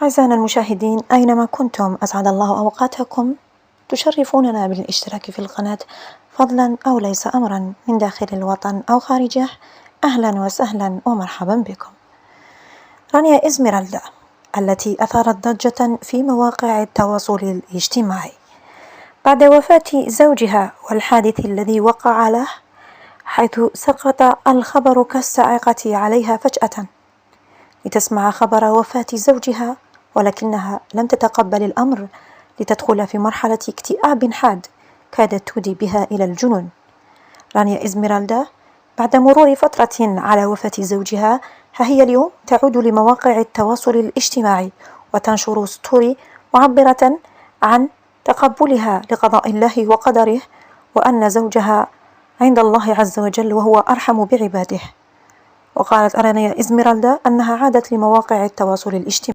أعزائنا المشاهدين أينما كنتم أسعد الله أوقاتكم. تشرفوننا بالاشتراك في القناة فضلا أو ليس أمرا من داخل الوطن أو خارجه. أهلا وسهلا ومرحبا بكم. رانيا إزميرالدا التي أثارت ضجة في مواقع التواصل الاجتماعي بعد وفاة زوجها والحادث الذي وقع له، حيث سقط الخبر كالصاعقة عليها فجأة لتسمع خبر وفاة زوجها، ولكنها لم تتقبل الأمر لتدخل في مرحلة اكتئاب حاد كادت تودي بها إلى الجنون. رانيا إزميرالدا بعد مرور فترة على وفاة زوجها، ها هي اليوم تعود لمواقع التواصل الاجتماعي وتنشر ستوري معبرة عن تقبلها لقضاء الله وقدره، وأن زوجها عند الله عز وجل وهو أرحم بعباده. وقالت رانيا إزميرالدا أنها عادت لمواقع التواصل الاجتماعي